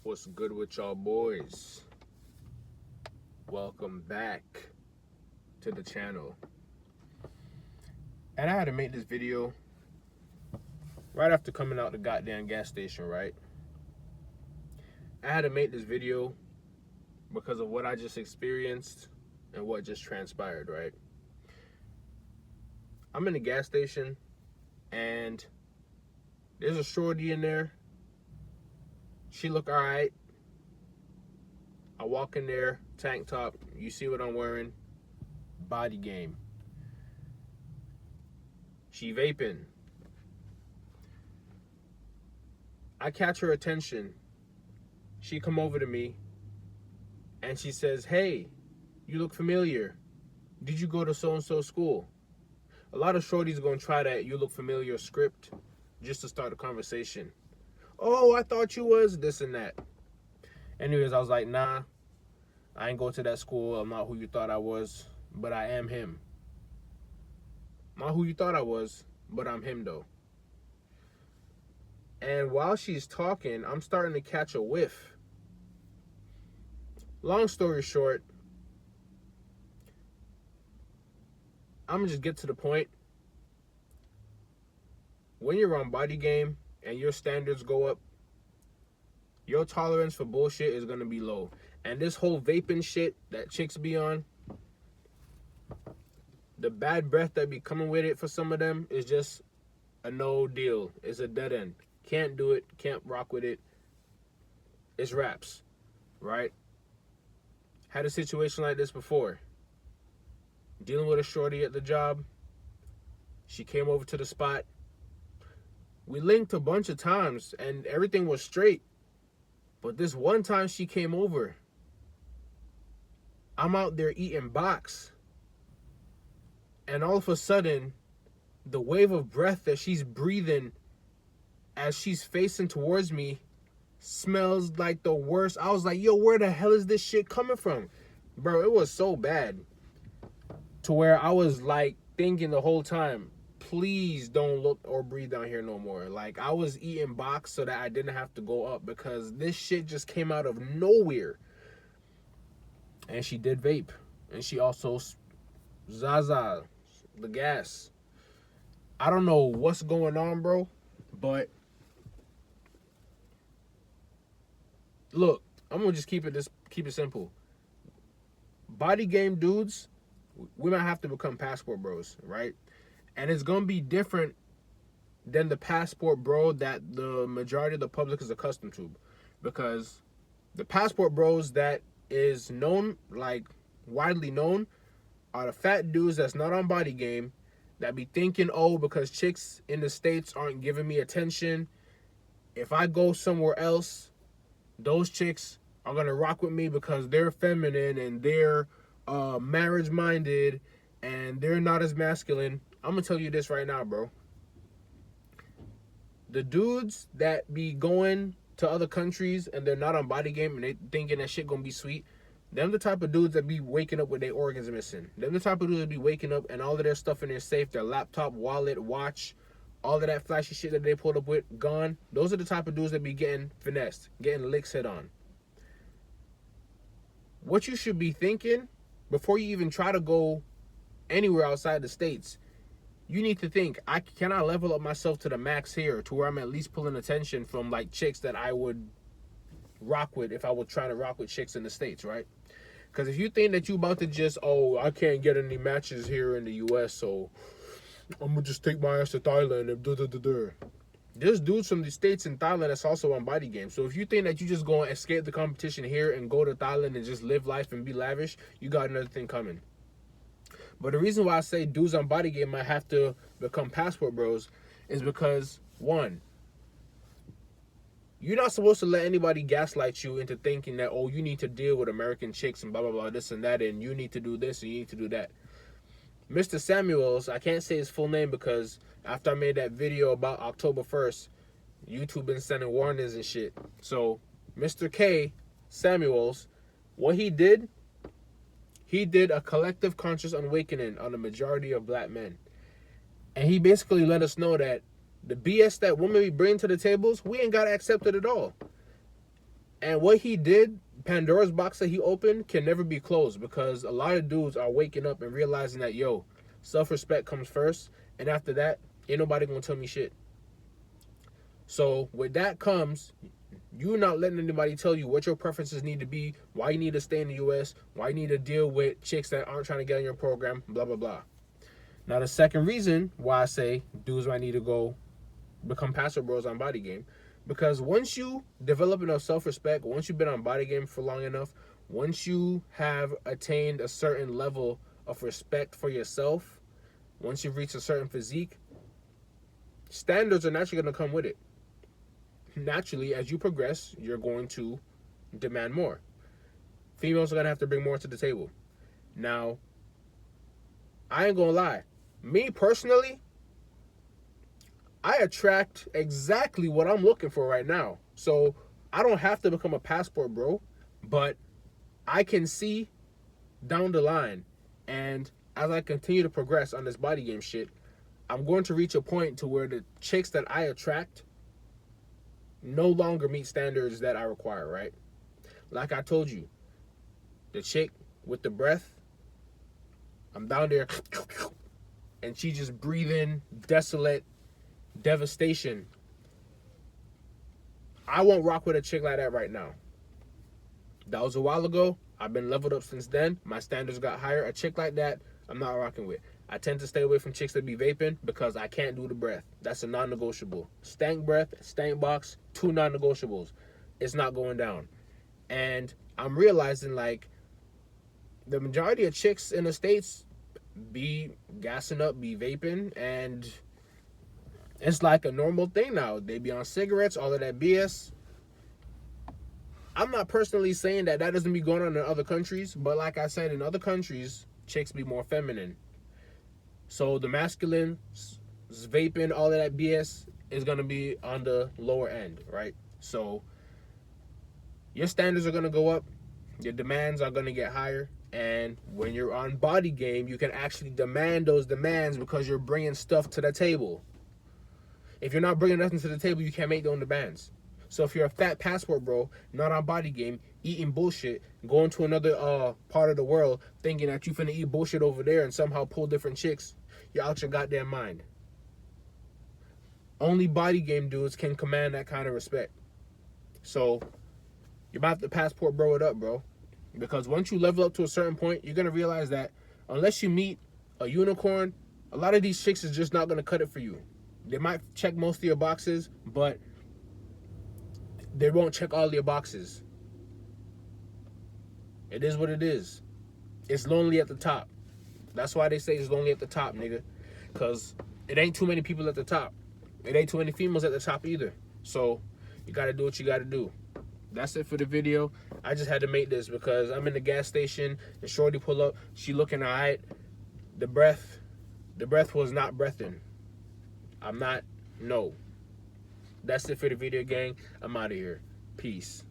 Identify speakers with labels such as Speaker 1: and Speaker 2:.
Speaker 1: What's good with y'all boys? Welcome back to the channel. And I had to make this video right after coming out the goddamn gas station, right? I had to make this video because of what I just experienced and what just transpired, right? I'm in the gas station and there's a shorty in there. She look all right. I walk in there, tank top. You see what I'm wearing? BodyGame. She vaping. I catch her attention. She come over to me and she says, "Hey, you look familiar. Did you go to so-and-so school?" A lot of shorties are going to try that "you look familiar" script just to start a conversation. "Oh, I thought you was this and that." Anyways, I was like, nah, I ain't go to that school. I'm not who you thought I was, but I am him. Not who you thought I was, but I'm him though. And while she's talking, I'm starting to catch a whiff. Long story short, I'm gonna just get to the point. When you're on BodyGame and your standards go up, your tolerance for bullshit is gonna be low. And this whole vaping shit that chicks be on, the bad breath that be coming with it for some of them is just a no deal. It's a dead end. Can't do it, can't rock with it. It's raps, right? Had a situation like this before. Dealing with a shorty at the job. She came over to the spot. We linked a bunch of times and everything was straight. But this one time she came over, I'm out there eating box. And all of a sudden, the wave of breath that she's breathing as she's facing towards me smells like the worst. I was like, yo, where the hell is this shit coming from? Bro, it was so bad. To where I was like thinking the whole time, please don't look or breathe down here no more. Like, I was eating box so that I didn't have to go up because this shit just came out of nowhere. And she did vape. And she also Zaza, the gas. I don't know what's going on, bro. But look, I'm gonna just keep it simple. BodyGame dudes, we might have to become passport bros, right? And it's gonna be different than the passport bro that the majority of the public is accustomed to. Because the passport bros that is known, like widely known, are the fat dudes that's not on BodyGame, that be thinking, oh, because chicks in the States aren't giving me attention, if I go somewhere else, those chicks are gonna rock with me because they're feminine and they're marriage minded and they're not as masculine. I'm gonna tell you this right now, bro. The dudes that be going to other countries and they're not on BodyGame and they thinking that shit gonna be sweet, them the type of dudes that be waking up with their organs missing. Them the type of dudes that be waking up and all of their stuff in their safe, their laptop, wallet, watch, all of that flashy shit that they pulled up with, gone. Those are the type of dudes that be getting finessed, getting licks hit on. What you should be thinking before you even try to go anywhere outside the States, you need to think, can I level up myself to the max here to where I'm at least pulling attention from like chicks that I would rock with if I would try to rock with chicks in the States, right? Because if you think that you about to just, oh, I can't get any matches here in the US, so I'm gonna just take my ass to Thailand and There's dudes from the States and Thailand that's also on BodyGame. So if you think that you just gonna escape the competition here and go to Thailand and just live life and be lavish, you got another thing coming. But the reason why I say dudes on BodyGame might have to become passport bros is because, one, you're not supposed to let anybody gaslight you into thinking that, oh, you need to deal with American chicks and blah, blah, blah, this and that, and you need to do this and you need to do that. Mr. Samuels, I can't say his full name because after I made that video about October 1st, YouTube been sending warnings and shit. So, Mr. K. Samuels, what he did a collective conscious awakening on the majority of black men. And he basically let us know that the BS that women be bringing to the tables, we ain't got to accept it at all. And what he did, Pandora's box that he opened, can never be closed, because a lot of dudes are waking up and realizing that, yo, self-respect comes first, and after that, ain't nobody gonna tell me shit. So with that comes you not letting anybody tell you what your preferences need to be, why you need to stay in the US, why you need to deal with chicks that aren't trying to get on your program, blah, blah, blah. Now, the second reason why I say dudes might need to go become passport bros on BodyGame, because once you develop enough self-respect, once you've been on BodyGame for long enough, once you have attained a certain level of respect for yourself, once you've reached a certain physique, standards are naturally going to come with it. Naturally, as you progress, you're going to demand more. Females are going to have to bring more to the table. Now, I ain't going to lie. Me personally, I attract exactly what I'm looking for right now. So I don't have to become a passport bro, but I can see down the line, and as I continue to progress on this BodyGame shit, I'm going to reach a point to where the chicks that I attract no longer meet standards that I require, right? Like I told you, the chick with the breath, I'm down there, and she just breathing desolate devastation. I won't rock with a chick like that right now. That was a while ago. I've been leveled up since then. My standards got higher. A chick like that, I'm not rocking with. I tend to stay away from chicks that be vaping because I can't do the breath. That's a non-negotiable. Stank breath, stank box, 2 non-negotiables. It's not going down. And I'm realizing, like, the majority of chicks in the States be gassing up, be vaping, and it's like a normal thing now. They be on cigarettes, all of that BS. I'm not personally saying that doesn't be going on in other countries, but like I said, in other countries, chicks be more feminine. So the masculine, vaping, all of that BS is going to be on the lower end, right? So your standards are going to go up. Your demands are going to get higher. And when you're on BodyGame, you can actually demand those demands because you're bringing stuff to the table. If you're not bringing nothing to the table, you can't make those demands. So if you're a fat passport bro, not on BodyGame, eating bullshit, going to another part of the world, thinking that you finna eat bullshit over there and somehow pull different chicks, you're out your goddamn mind. Only BodyGame dudes can command that kind of respect. So you're about to passport bro it up, bro. Because once you level up to a certain point, you're gonna realize that unless you meet a unicorn, a lot of these chicks is just not gonna cut it for you. They might check most of your boxes, but they won't check all your boxes. It is what it is. It's lonely at the top. That's why they say it's lonely at the top, nigga. Because it ain't too many people at the top. It ain't too many females at the top either. So you got to do what you got to do. That's it for the video. I just had to make this because I'm in the gas station and shorty pull up. She looking all right. The breath was not breathing. I'm not, no. That's it for the video, gang. I'm out of here. Peace.